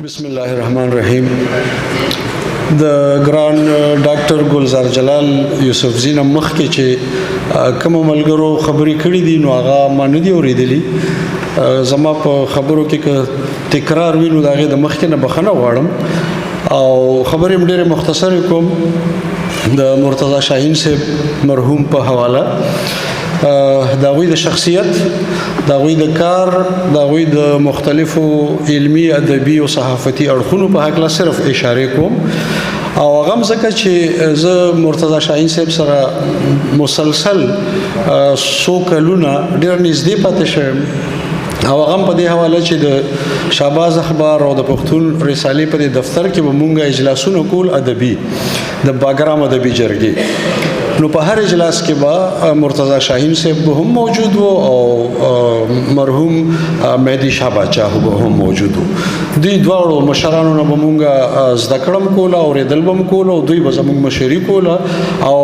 بسم الله الرحمن الرحیم. د ګران ډاکټر ګلزار جلال یوسفزي نه مخکې چې کوم ملګرو خبرې کړې دي نو هغه ما نه دي اورېدلي. زما په خبرو کې که تکرار وي نو د هغې د مخکې نه بخښنه غواړم او خبرې م ډېرې مختصرې کوم د مرتضی شاهین صاحب مرحوم په حواله. د هغوی د شخصیت، د هغوی د کار، د هغوی د مختلفو علمي، ادبي او صحافتي اړخونو په هکله صرف اشارې کوم او هغه هم ځکه چې زه مرتضی شاهین صاحب سره مسلسل څو کلونه ډېر نږدې پاتې شوی او هغه هم په دې حواله چې د شهباز اخبار او د پښتون رسالې په دې دفتر کې به مونږ اجلاسونه کول ادبي د باګرام ادبي جرګې. نو په هر اجلاس کې به مرتضی شاهین صاحب به هم موجود وو او مرحوم مهدي شاه باچا به هم موجود وو. دوی دواړو مشرانو نه به مونږ زده کړه م کوله، اورېدل به م کوله او دوی به زموږ مشري کوله او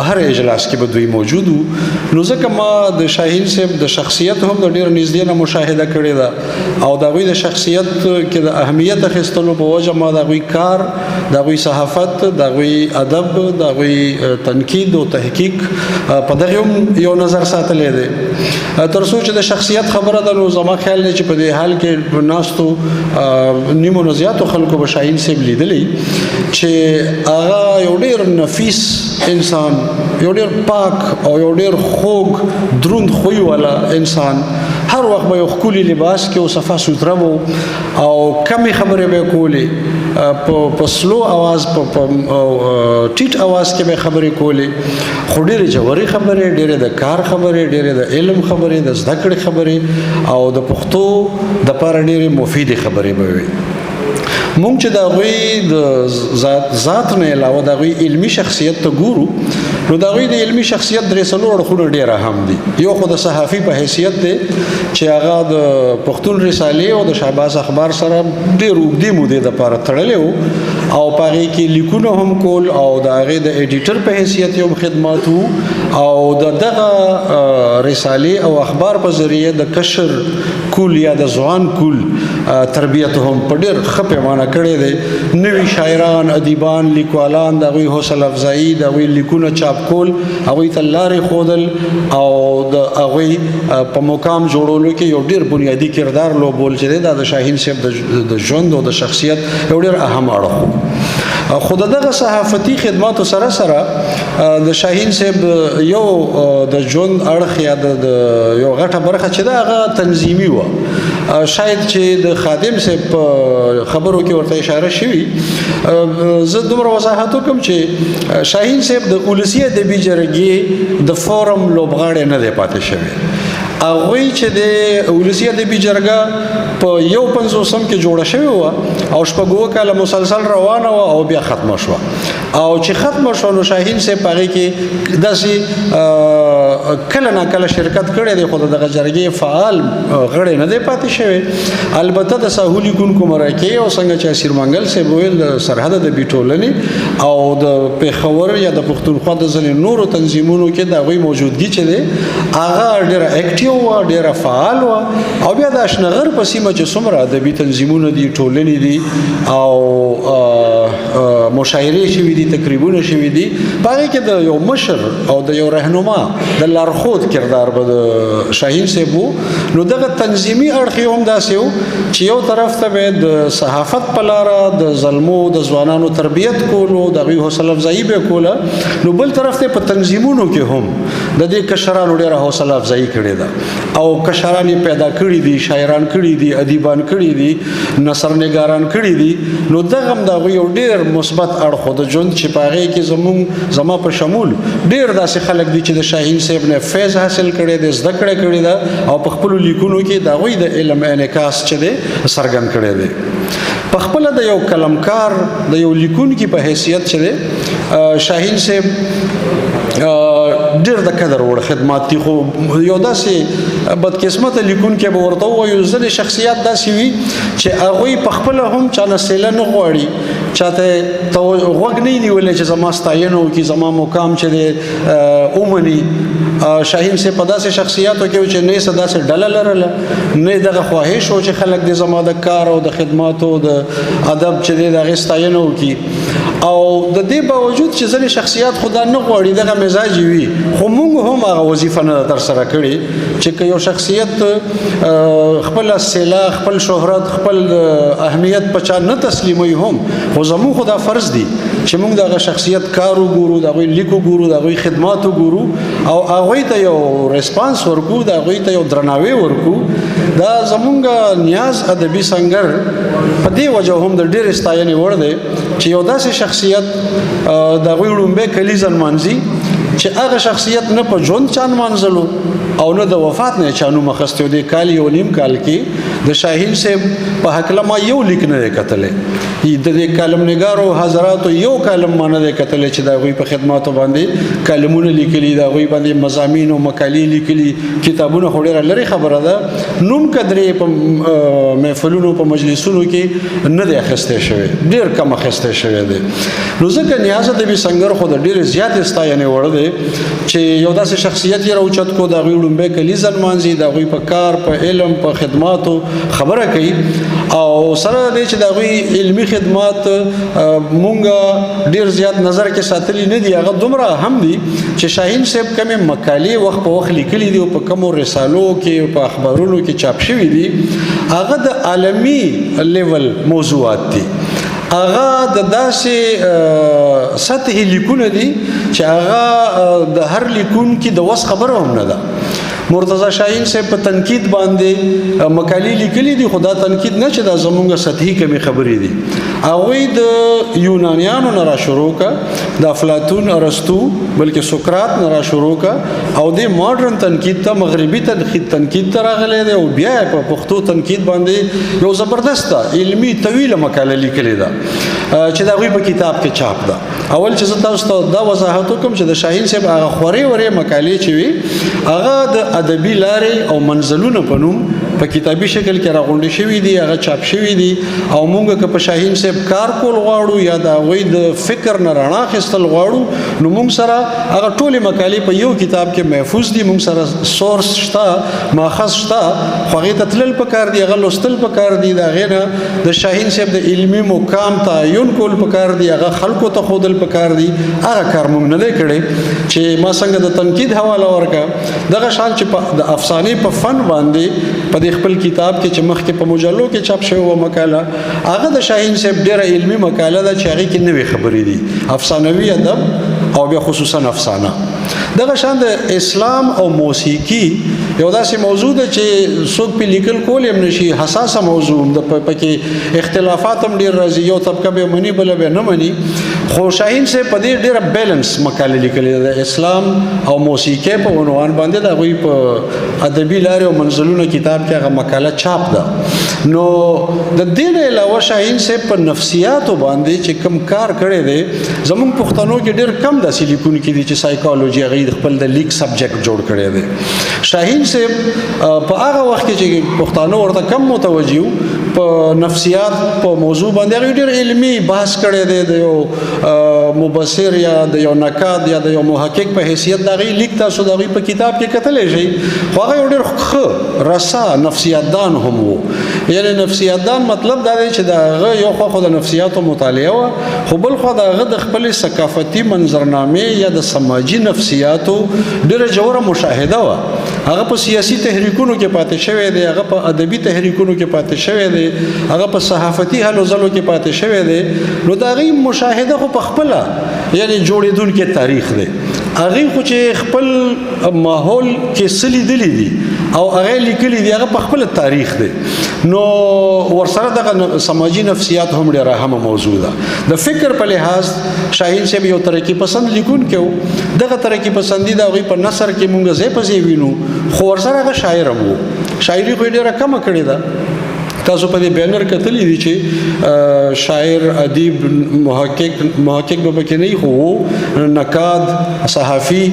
هر اجلاس کې به دوی موجود وو. نو ځکه ما د شاهین صاحب د شخصیت هم د ډېر نږدې نه مشاهده کړې ده او د هغوی د شخصیت کې د اهمیت اخیستلو په وجه ما د هغوی کار، د هغوی صحافت، د هغوی ادب، د هغوی تنقید او تحقیق په دغه یو نظر ساتلی دی. تر څو چې د شخصیت خبره ده نو زما خیال دی چې په دې حال کې ناستو نیمو نه زیاتو خلکو به شاهین صاحب لیدلی چې هغه یو ډېر نفیس انسان، یو ډېر پاک او یو ډېر خوږ دروند خوی والا انسان، هر وخت به یو ښکلي لباس کې او صفا سوتره و او کمې خبرې به یې کولې، په سلو اواز، په ټیټ اواز کې به خبرې کولې، خو ډېرې ژورې خبرې، ډېرې د کار خبرې، ډېرې د علم خبرې، د زده کړې خبرې او د پښتو دپاره ډېرې مفیدې خبرې به وي. مونږ چې د هغوی د ذات نه علاوه د هغوی علمي شخصیت ته ګورو نو د هغوی د علمي شخصیت درې څلور اړخونه ډېر اهم دي. یو خو د صحافي په حیثیت دی چې هغه د پښتون رسالې او د شهباز اخبار سره ډېر اوږدې مودې دپاره تړلی و او په هغې کې لیکونه هم کول او د هغې د ایډیټر په حیثیت یې هم خدمات وو او د دغه رسالې او اخبار په ذریعه د کشر کول یا د ځوان کول تربیت هم په ډېر ښه پیمانه کړی دی. نوي شاعران، ادیبان، لیکوالان، د هغوی حوصله افزایي، د هغوی لیکونه چاپ کول، هغوی ته لارې ښودل او د هغوی په مقام جوړولو کې یو ډېر بنیادي کردار لوبول چې دی دا د شاهین صاحب د ژوند او د شخصیت یو ډېر اهم اړخ و. خو د دغه صحافتي خدماتو سره سره د شاهین صاحب یو د ژوند اړخ یا د یو غټه برخه چې ده هغه تنظیمي وه. شاید چې د خادم صاحب په خبرو کې ورته اشاره شوي، زه دومره وضاحت وکړم چې شاهین صاحب د ولسي ادبي جرګې د فورم لوبغاړی نه دی پاتې شوی. هغوی چې د ولسي ادبي جرګه په 1950 کې جوړه شوې وه او 6 کاله مسلسل روانه وه او بیا ختمه شوه او چې ختمه شوه نو شاهین صاحب په هغې کې داسې کله ناکله شرکت کړی دی خو د دغه جرګې فعال غړی نه دی پاتې شوی. البته د ساحو لیکونکو مرکې او څنګه چې اسیر منګل صاحب ویل د سرحد ادبي ټولنې او د پېښور یا د پښتونخوا د ځینې نورو تنظیمونو کې د هغوی موجودګي چې دی هغه ډېره اکټیو وه، ډېره فعال وه او بیا د اشنغر په سیمه چې څومره ادبي تنظیمونه دي، ټولنې دي او مشاعرې شوي دي، تقریبونه شوي دي، په هغې کې د یو مشر او د یو رهنما د لارښود کردار به د شاهین صاحب و. نو دغه تنظیمي اړخ یې هم داسې و چې یو طرف ته به د صحافت په لاره د زلمو د ځوانانو تربیت کولو، د هغوی حوصله افزایي به یې کوله، نو بل طرف ته په تنظیمونو کې هم د دې کشرانو ډېره حوصله افزایي کړې ده او کشران یې پیدا کړي دي، شاعران کړي دي، ادیبان کړي دي، نثرنګاران کړي دي. نو دغه هم د هغوی یو ډېر مثبت اړخ و د ژوند چې په هغې کې زما په شمول ډېر داسې خلک دي چې د شاهین صاحب نه فیض حاصل کړی دی، زده کړه کړې ده او په خپلو لیکونو کې د هغوی د علم انعکاس چې دی څرګند کړی دی. په خپله د یو قلمکار، د یو لیکونکي په حیثیت چې دی شاهین صاحب ډېر د قدر وړ خدمات دي. خو یو داسې بدقسمته لیکونکی به ورته ووایو ځینې شخصیات داسې وي چې هغوی په خپله هم چا نه سیله نه غواړي، چاته غوږ نه یې نیولی چې زما ستاینه وکړي، زما مقام چې دی ومني شاهین سے په داسې شخصیاتو کې چې نه څه داسې ډله لرله نه دغه خواهش و چې خلک د زما د کار او د خدماتو د ادب چې دی د هغې ستاینه وکړي او د دې باوجود چې ځینې شخصیات خو دا نه غواړي دغه مزاج وي خو موږ هم هغه وظیفه نه ده ترسره کړې چې که یو شخصیت خپل اصطلاح خپل شهرت خپل اهمیت په چا نه تسلیموي هم خو زموږ خو دا فرض دی چې موږ دغه شخصیت کار وګورو د هغوی لیک وګورو د هغوی خدمات وګورو او هغوی ته یو ریسپانس ورکو د هغوی ته یو درناوی ورکو دا زمونږ نیاز ادبي سنګر په دې وجه هم د ډېرې ستاینې وړ دی چې یو داسې شخصیت د هغوی ړومبی کلیزه نمانځي چې هغه شخصیت نه په ژوند چا نمانځلو او نه د وفات نه چا نوم اخیستی و دې کال یو نیم کال کې د شاهین صاحب په هکله ما یو لیک نه دی کتلی د دې کالمنګارو حضراتو یو کالم ما نه دی کتلی چې د هغوی په خدماتو باندې کالمونه لیکلي د هغوی باندې مضامین او مقالې لیکلي کتابونه خو ډېره لرې خبره ده نوم قدرې په محفلونو په مجلسونو کې نه دی اخیستی شوی ډېر کم اخیستی شوی دی نو ځکه نیاز ادبي سنګر خو د ډېرې زیاتې ستاینې وړ دی چې یو داسې شخصیت یې راوچت کو د هغوی ړومبی کلیزه نمانځي د هغوی په کار په علم په خدماتو خبره کوي او سره دی چې د هغوی علمي خدمات مونږ ډیر زیات نظر کې ساتلی نه دي هغه دومره هم دي چې شاهین صاحب کومې مقالې وخت په وخت لیکلي دي او په کومو رسالو کې په اخبارونو کې چاپ شوي دي هغه د عالمي لیول موضوعات دي هغه د داسې سطحي لیکونه دي چې هغه د هر لیکونکي د وس خبره هم نه ده مرتضی شاهین صاحب په تنقید باندې مقالې لیکلي دي خو دا تنقید نه چې دا زمونږ سطحي کمې خبرې دي هغوی د یونانیانو نه را شروع کا د افلاطون ارسطو بلکې سقراط نه را شروع کا او د ماډرن تنقید ته مغربي تنقید ته راغلی دی او بیا په پښتو تنقید باندې یو زبردسته علمي طویله مقاله لیکلې ده چې د هغوی په کتاب کې چاپ ده اول چې زه تاسو ته دا وضاحت وکړم چې د شاهین صاحب هغه خورې ورې مقالې چې وي هغه د ادبي لارې او منزلونه په نوم په کتابي شکل کې راغونډې شوي دي هغه چاپ شوي دي او موږ که په شاهین صاحب کار کول غواړو یا د هغوی د فکر نه رڼا اخیستل غواړو نو موږ سره هغه ټولې مقالې په یو کتاب کې محفوظ دي موږ سره سورس شته ماخذ شته خو هغې ته تلل پکار دي هغه لوستل پکار دي د هغې نه د شاهین صاحب د علمي مقام تعین کول پکار دي هغه خلکو ته ښودل پکار دي هغه کار موږ نه دی کړی چې ما څنګه د تنقید حواله ورکړه دغه شان چې د افسانې په فن باندې په دې خپل کتاب کې چې مخکې په مجلو کې چاپ شوی وه مقاله هغه د شاهین صاحب ډېره علمي مقاله ده چې هغې کې نوې خبرې دي افسانوي ادب او بیا خصوصا افسانه دغه شان د اسلام او موسیقي یو داسې موضوع ده چې څوک پې لیکل کولی هم نشي حساسه موضوع د پکې اختلافات هم ډېر راځي یو طبقه به مني بله به نه مني خو شاهین صاحب په دې ډېره بیلنس مقاله لیکلې ده د اسلام او موسیقي په عنوان باندې د هغوی په ادبي لارې او منزلونه کتاب کې هغه مقاله چاپ ده نو د دې نه علاوه شاهین صاحب په نفسیاتو باندې چې کوم کار کړی دی زموږ پښتنو کې ډېر کم داسې لیکونکي دي چې سایکالوجي هغوی د خپل د لیک سبجیکټ جوړ کړی دی شاهین صاحب په هغه وخت کې چې پښتانه ورته کم متوجه په نفسیات په موضوع باندې هغوی ډېر علمي بحث کړی دی د یو مبصر یا د یو نقاد یا د یو محقق په حیثیت د هغوی لیک تاسو د هغوی په کتاب کې کتلی شئ خو هغه یو ډېر ښه رسا نفسیاتدان هم و یعنی نفسیاتدان مطلب دا دی چې د هغه یو خوا خو د نفسیاتو مطالعه وه خو بل خوا د هغه د خپلې ثقافتي منظرنامې یا د سماجي نفسیاتو ډېره ژوره مشاهده وه هغه په سیاسي تحریکونو کې پاتې شوی دی هغه په ادبي تحریکونو کې پاتې شوی دی هغه په صحافتي هلو ځلو کې پاتې شوی دی نو د هغې مشاهده خو په خپله یعنی جوړېدونکی تاریخ دی هغې خو چې خپل ماحول کې څه لیدلي دي او هغې لیکلي دي هغه په خپله تاریخ دی نو ورسره دغه سماجي نفسیات هم ډېره اهمه موضوع ده د فکر په لحاظ شاهین صاحب یو ترقي پسند لیکونکی و دغه ترقي پسندي د هغوی په نثر کې مونږ ځای په ځای وینو خو ورسره هغه شاعر هم و شاعري خو یې ډېره کمه کړې ده تاسو په دې بینر کتلی دي چې شاعر ادیب محقق به پکې نه خو نقاد صحافي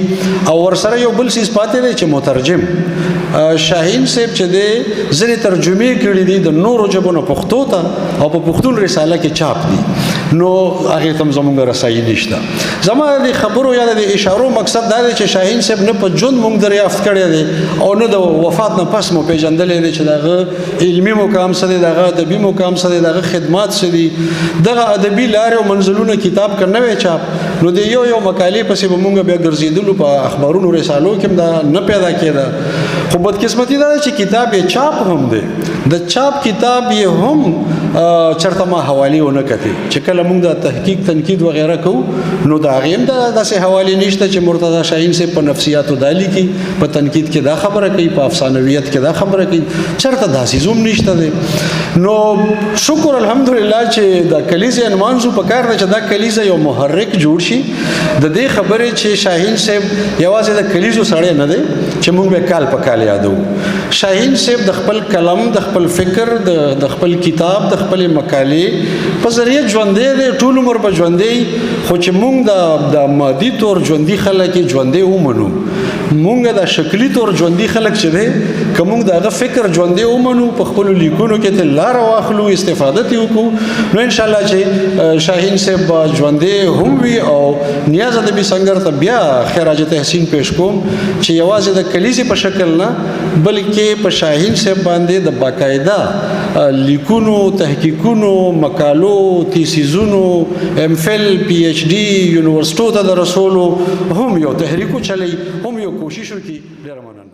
او ورسره یو بل څیز پاتې دی چې مترجم شاهین صاحب چې دی ځینې ترجمې کړي دي د نورو ژبو نه پښتو ته او په پښتون رساله کې چاپ دي نو هغه تم زمونږ رسایي نشته. زما د خبرو یا د اشارو مقصد دا دی چې شاهین صاحب نه په ژوند مونږ دریافت کړی دی او نه د وفات نه پس مو پیژندلی دی چې دغه علمي مقام څه دی، دغه ادبي مقام څه دی، دغه خدمات څه دي. دغه ادبي لارې او منزلونه کتاب که نوی چاپ نو د یو مقالې پسې به مونږ بیا ګرځېدلو په اخبارونو رسالو کې هم دا نه پیدا کېده. خو بدقسمتي دا ده چې کتاب یې چاپ هم دی، د چاپ کتاب یې هم چرته ما حوالې ونه کتې چې کله مونږ د تحقیق تنقید وغیره کوو نو د هغې هم داسې حوالې نشته چې مرتضی شاهین صاحب په نفسیاتو دا لیکي، په تنقید کې دا خبره کوي، په افسانویت کې دا خبره کوي، چرته داسې زوم نشته دی. نو شکر الحمدلله چې د کلیزې انمانځو په کار ده چې دا کلیزه یو محرک جوړ شي د دې خبرې چې شاهین صاحب یوازې د کلیزو سړی نه دی چې مونږ به کال په کال یادو. شاهین صاحب د خپل کلم، د خپل فکر، د خپل کتاب، د خپل مقالې په ذریعه ژوندی دی، ټول عمر به ژوندی. خو چې مونږ د مادي طور ژوندي خلک ژوندی ومنو، مونږ د شکلي طور ژوندي خلک چې دی که مونږ د هغه فکر ژوندی ومنو، په خپلو لیکونو کې ترې لاره واخلو، استفاده ترې وکړو، نو انشاءالله چې شاهین صاحب به ژوندی هم وي. او نیاز ادبي سنګر ته بیا خراج تحسین پیش کوم چې یوازې د کلیزې په شکل نه بلکې په شاهین صاحب باندې د باقاعده لیکونو، تحقیقونو، مقالو، تیسیزونو، ام فل، پی ایچ ډي یونیورسټو ته د رسولو هم یو تحریک چلی، هم یو کوشش وکړي. ډېره مننه.